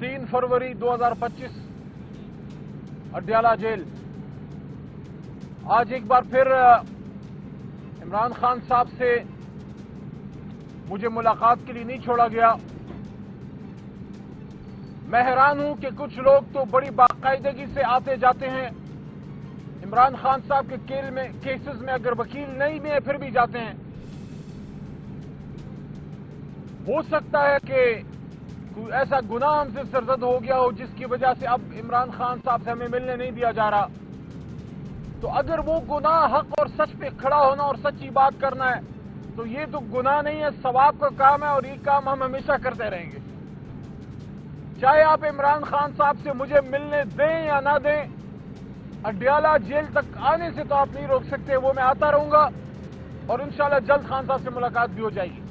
3 फरवरी 2025 Adiala jail. आज एक बार फिर इमरान खान साहब से मुझे मुलाकात के लिए नहीं छोड़ा गया। मैं हैरान हूं कि कुछ लोग तो बड़ी बाकायदगी से आते जाते हैं। इमरान खान साहब के केसेस में अगर वकील नहीं भी है फिर भी जाते हैं। हो सकता है कि कोई ऐसा गुनाह हमसे सरजद हो गया हो जिसकी वजह से अब इमरान खान साहब से हमें मिलने नहीं दिया जा रहा। तो अगर वो गुनाह हक और सच पे खड़ा होना और सच्ची बात करना है तो ये तो गुनाह नहीं है, सवाब का काम है और ये काम हम हमेशा करते रहेंगे। चाहे आप इमरान खान साहब से मुझे मिलने दें या ना दें, अडयाला जेल तक आने से तो आप नहीं रोक सकते। वो मैं आता रहूंगा और इंशाल्लाह जल्द खान साहब से मुलाकात भी हो जाएगी।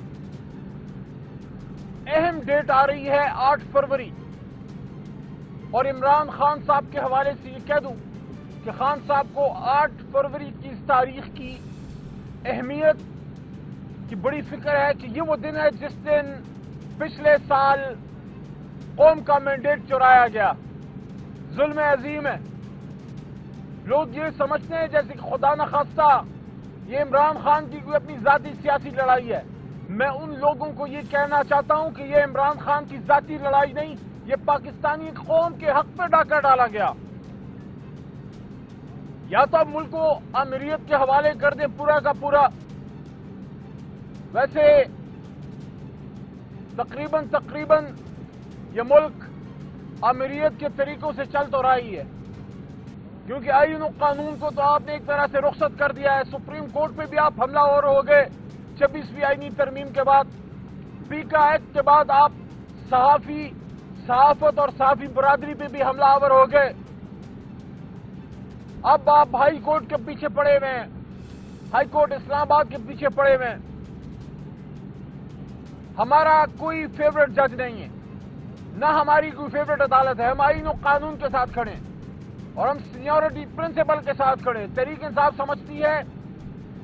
अहम डेट आ रही है 8 फरवरी और इमरान खान साहब के हवाले से ये कह दूं कि खान साहब को 8 फरवरी की इस तारीख की अहमियत की बड़ी फिक्र है कि ये वो दिन है जिस दिन पिछले साल कौम का मैंडेट चुराया गया। जुल्म अजीम है। लोग ये समझते हैं जैसे कि खुदा न खास्ता ये इमरान खान की कोई अपनी जाती सियासी लड़ाई है। मैं उन लोगों को ये कहना चाहता हूं कि ये इमरान खान की जाती लड़ाई नहीं, ये पाकिस्तानी कौम के हक पर डाका डाला गया। या तो अब मुल्क को अमीरियत के हवाले कर दें पूरा का पूरा। वैसे तकरीबन ये मुल्क अमीरियत के तरीकों से चल तो रहा ही है, क्योंकि आईन और कानून को तो आपने एक तरह से रुखसत कर दिया है। सुप्रीम कोर्ट पे भी आप हमलावर हो गए 26वीं आईनी तरमीम के बाद। पीका एक्ट के बाद आप सहाफत और सहाफी बरादरी पे भी हमलावर हो गए। अब आप हाई कोर्ट के पीछे पड़े हुए हैं, हाई कोर्ट इस्लामाबाद के पीछे पड़े हुए हैं। हमारा कोई फेवरेट जज नहीं है, ना हमारी कोई फेवरेट अदालत है। हम आईन और कानून के साथ खड़े हैं और हम सीनियरिटी प्रिंसिपल के साथ खड़े हैं। तहरीक इंसाफ समझती है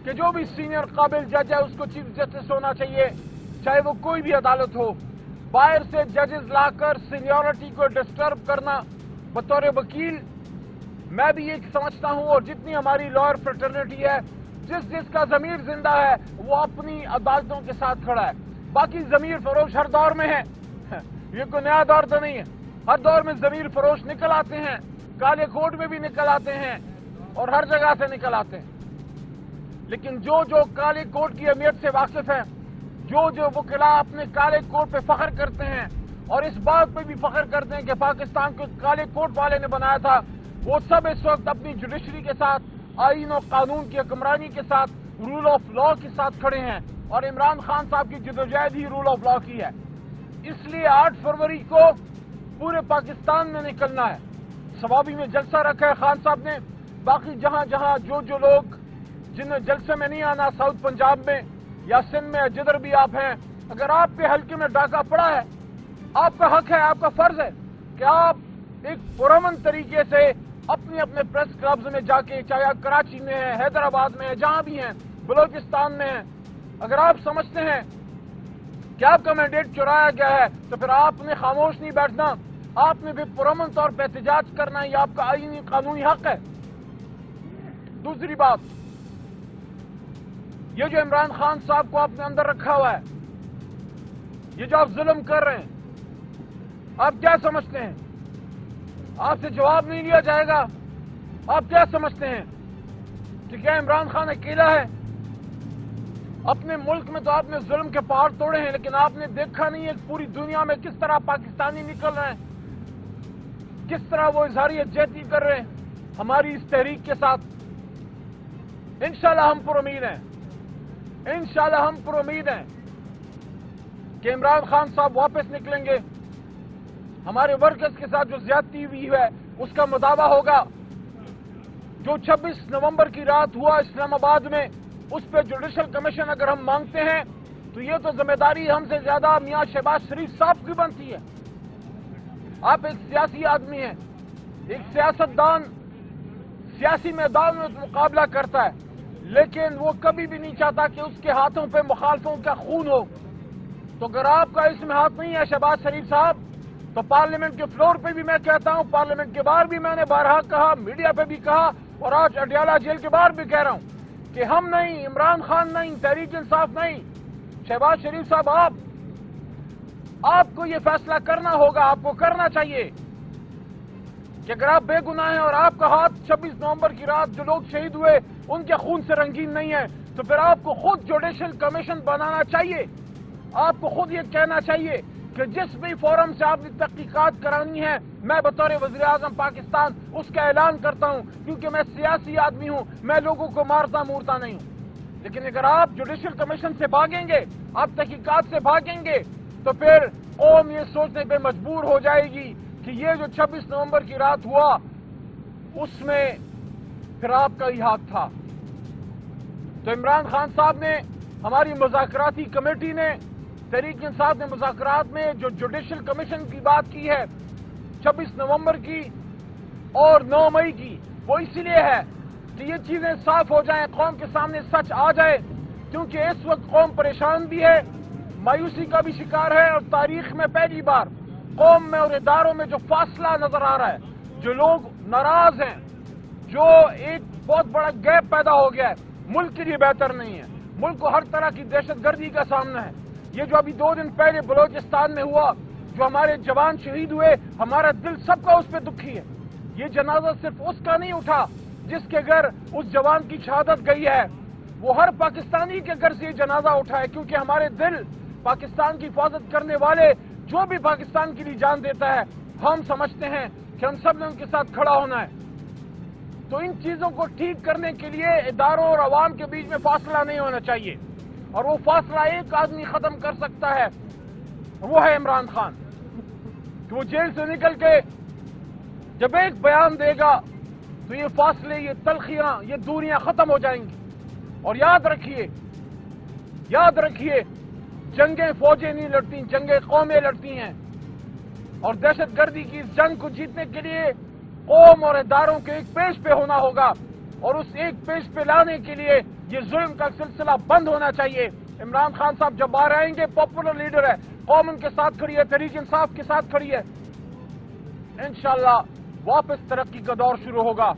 कि जो भी सीनियर काबिल जज है उसको चीफ जस्टिस होना चाहिए, चाहे वो कोई भी अदालत हो। बाहर से जजेस लाकर सीनियरिटी को डिस्टर्ब करना बतौर वकील, मैं भी ये समझता हूं और जितनी हमारी लॉयर फ्रेटर्निटी है, जिसका जमीर जिंदा है वो अपनी अदालतों के साथ खड़ा है। बाकी जमीर फरोश हर दौर में है, ये कोई नया दौर तो नहीं है। हर दौर में जमीर फरोश निकल आते हैं, काले कोट में भी निकल आते हैं और हर जगह से निकल आते हैं। लेकिन जो काले कोट की अहमियत से वाकिफ है, जो वकीला अपने काले कोट पे फख्र करते हैं और इस बात पे भी फख्र करते हैं कि पाकिस्तान को काले कोट वाले ने बनाया था, वो सब इस वक्त अपनी जुडिशरी के साथ, आईन और कानून की हुक्मरानी के साथ, रूल ऑफ लॉ के साथ खड़े हैं। और इमरान खान साहब की जदोजहद ही रूल ऑफ लॉ की है। इसलिए 8 फरवरी को पूरे पाकिस्तान में निकलना है। सवाबी में जलसा रखा है खान साहब ने। बाकी जहां जो लोग जिन्हें जलसे में नहीं आना, साउथ पंजाब में या सिंध में जिधर भी आप हैं, अगर आपके हल्के में डाका पड़ा है, आपका हक है, आपका फर्ज है कि आप एक पुरअमन तरीके से अपने प्रेस क्लब्स में जाके, चाहे आप कराची में है, हैदराबाद में है, जहां भी हैं, बलोचिस्तान में है, अगर आप समझते हैं कि आपका मैंडेट चुराया गया है तो फिर आपने खामोश नहीं बैठना, आपने भी पुरअमन तौर पर एहतजाज करना, ये आपका आईनी कानूनी हक है। दूसरी बात, ये जो इमरान खान साहब को आपने अंदर रखा हुआ है, ये जो आप जुल्म कर रहे हैं, आप क्या समझते हैं आपसे जवाब नहीं लिया जाएगा? आप क्या समझते हैं कि क्या इमरान खान अकेला है? अपने मुल्क में तो आपने जुल्म के पहाड़ तोड़े हैं, लेकिन आपने देखा नहीं है पूरी दुनिया में किस तरह पाकिस्तानी निकल रहे हैं, किस तरह वो इजहार यकजहती कर रहे हैं हमारी इस तहरीक के साथ। इंशाल्लाह हम पुरुमीद हैं, इंशाल्लाह हम पुरुमीद हैं कि इमरान खान साहब वापस निकलेंगे। हमारे वर्कर्स के साथ जो ज्यादती हुई है उसका मुदावा होगा। जो 26 नवंबर की रात हुआ इस्लामाबाद में, उस पर जुडिशल कमीशन अगर हम मांगते हैं तो ये तो जिम्मेदारी हमसे ज्यादा मियां शहबाज शरीफ साहब की बनती है। आप एक सियासी आदमी हैं, एक सियासतदान सियासी मैदान में मुकाबला करता है, लेकिन वो कभी भी नहीं चाहता कि उसके हाथों पे मुखालफों का खून हो। तो अगर आपका इसमें हाथ नहीं है शहबाज शरीफ साहब, تو پارلیمنٹ کے فلور پہ بھی میں کہتا ہوں, پارلیمنٹ کے باہر بھی میں نے بارہا کہا, میڈیا پہ بھی کہا, اور آج اڈیالہ جیل کے باہر بھی کہہ رہا ہوں کہ ہم نہیں, عمران خان نہیں, تحریک انصاف نہیں, شہباز شریف صاحب آپ کو یہ فیصلہ کرنا ہوگا, آپ کو کرنا چاہیے کہ اگر آپ بے گناہ ہیں اور آپ کا ہاتھ 26 نومبر کی رات جو لوگ شہید ہوئے ان کے خون سے رنگین نہیں ہے, تو پھر آپ کو خود جوڈیشل کمیشن بنانا چاہیے. آپ کو خود یہ کہنا چاہیے کہ جس بھی فورم سے آپ نے تحقیقات کرانی ہے, میں بطور وزیر اعظم پاکستان اس کا اعلان کرتا ہوں, کیونکہ میں سیاسی آدمی ہوں, میں لوگوں کو مارتا مورتا نہیں ہوں. لیکن اگر آپ جوڈیشل کمیشن سے بھاگیں گے, آپ تحقیقات سے بھاگیں گے, تو پھر قوم یہ سوچنے پہ مجبور ہو جائے گی کہ یہ جو 26 نومبر کی رات ہوا اس میں پھر آپ کا ہی ہاتھ تھا. تو عمران خان صاحب نے, ہماری مذاکراتی کمیٹی نے, تحریک انصاف نے مذاکرات میں جو جوڈیشل کمیشن کی بات کی ہے 26 نومبر کی اور 9 مئی کی, وہ اسی لیے ہے کہ یہ چیزیں صاف ہو جائیں, قوم کے سامنے سچ آ جائے, کیونکہ اس وقت قوم پریشان بھی ہے, مایوسی کا بھی شکار ہے, اور تاریخ میں پہلی بار قوم میں اور اداروں میں جو فاصلہ نظر آ رہا ہے, جو لوگ ناراض ہیں, جو ایک بہت بڑا گیپ پیدا ہو گیا ہے, ملک کے لیے بہتر نہیں ہے. ملک کو ہر طرح کی دہشت گردی کا سامنا ہے. یہ جو ابھی 2 دن پہلے بلوچستان میں ہوا, جو ہمارے جوان شہید ہوئے, ہمارا دل سب کا اس پہ دکھی ہے. یہ جنازہ صرف اس کا نہیں اٹھا جس کے گھر اس جوان کی شہادت گئی ہے, وہ ہر پاکستانی کے گھر سے یہ جنازہ اٹھا ہے, کیونکہ ہمارے دل پاکستان کی حفاظت کرنے والے, جو بھی پاکستان کے لیے جان دیتا ہے, ہم سمجھتے ہیں کہ ہم سب نے ان کے ساتھ کھڑا ہونا ہے. تو ان چیزوں کو ٹھیک کرنے کے لیے اداروں اور عوام کے بیچ میں فاصلہ نہیں ہونا چاہیے, اور وہ فاصلہ ایک آدمی ختم کر سکتا ہے, وہ ہے عمران خان. کہ وہ جیل سے نکل کے جب ایک بیان دے گا تو یہ فاصلے, یہ تلخیاں, یہ دوریاں ختم ہو جائیں گی. اور یاد رکھیے جنگیں فوجیں نہیں لڑتی, جنگیں قومیں لڑتی ہیں, اور دہشت گردی کی اس جنگ کو جیتنے کے لیے قوم اور اداروں کے ایک پیج پہ ہونا ہوگا, اور اس ایک پیج پہ لانے کے لیے یہ ظلم کا سلسلہ بند ہونا چاہیے. عمران خان صاحب جب باہر آئیں گے, پاپولر لیڈر ہے, قوم ان کے ساتھ کھڑی ہے, تحریک انصاف کے ساتھ کھڑی ہے, انشاءاللہ واپس ترقی کا دور شروع ہوگا,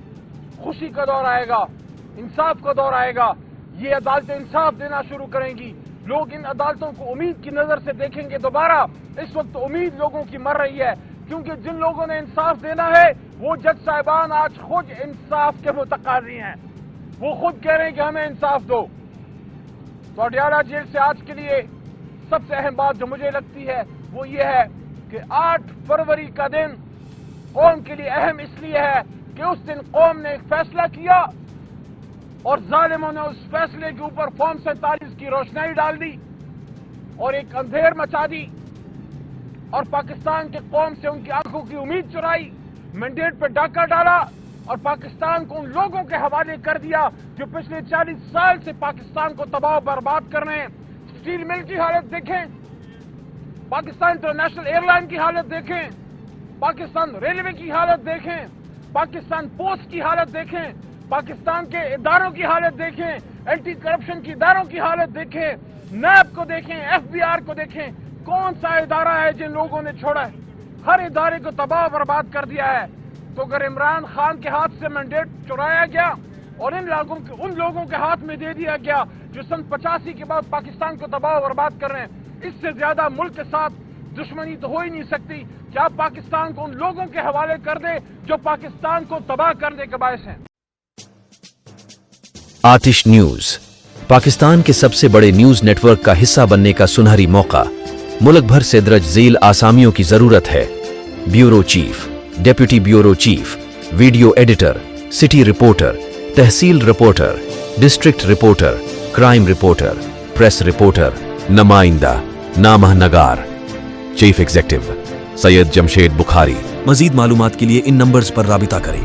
خوشی کا دور آئے گا, انصاف کا دور آئے گا. یہ عدالتیں انصاف دینا شروع کریں گی, لوگ ان عدالتوں کو امید کی نظر سے دیکھیں گے دوبارہ. اس وقت امید لوگوں کی مر رہی ہے, کیونکہ جن لوگوں نے انصاف دینا ہے وہ جج صاحبان آج خود انصاف کے متقاضی ہیں, وہ خود کہہ رہے ہیں کہ ہمیں انصاف دو. تو اڈیالہ جیل سے آج کے لیے سب سے اہم بات جو مجھے لگتی ہے وہ یہ ہے کہ 8 فروری کا دن قوم کے لیے اہم اس لیے ہے کہ اس دن قوم نے ایک فیصلہ کیا, اور ظالموں نے اس فیصلے کے اوپر فارم 47 کی روشنائی ڈال دی اور ایک اندھیر مچا دی, اور پاکستان کے قوم سے ان کی آنکھوں کی امید چرائی, مینڈیٹ پہ ڈاکہ ڈالا, اور پاکستان کو ان لوگوں کے حوالے کر دیا جو پچھلے 40 سال سے پاکستان کو تباہ و برباد کر رہے ہیں. اسٹیل مل کی حالت دیکھیں, پاکستان انٹرنیشنل ایئر لائن کی حالت دیکھیں, پاکستان ریلوے کی حالت دیکھیں, پاکستان پوسٹ کی حالت دیکھیں, پاکستان کے اداروں کی حالت دیکھیں, اینٹی کرپشن کی اداروں کی حالت دیکھیں, نیب کو دیکھیں, FBI کو دیکھیں. کون سا ادارہ ہے جن لوگوں نے چھوڑا ہے؟ ہر ادارے کو تباہ و برباد کر دیا ہے. تو اگر عمران خان کے ہاتھ سے مینڈیٹ چرایا گیا اور ان لوگوں کے ہاتھ میں دے دیا گیا جو سن 85 کے بعد پاکستان کو تباہ و برباد کر رہے ہیں, اس سے زیادہ ملک کے ساتھ دشمنی تو ہو ہی نہیں سکتی کہ آپ پاکستان کو ان لوگوں کے حوالے کر دیں جو پاکستان کو تباہ کرنے کے باعث ہیں. آتش نیوز پاکستان کے سب سے بڑے نیوز نیٹ ورک کا حصہ بننے کا سنہری موقع. ملک بھر سے درج ذیل آسامیوں کی ضرورت ہے. Bureau chief, deputy bureau chief, video editor, city reporter, tehsil reporter, district reporter, crime reporter, press reporter, نمائندہ, نامہ نگار. Chief executive Syed Jamshed Bukhari. مزید معلومات کے لیے ان نمبرز پر رابطہ کریں.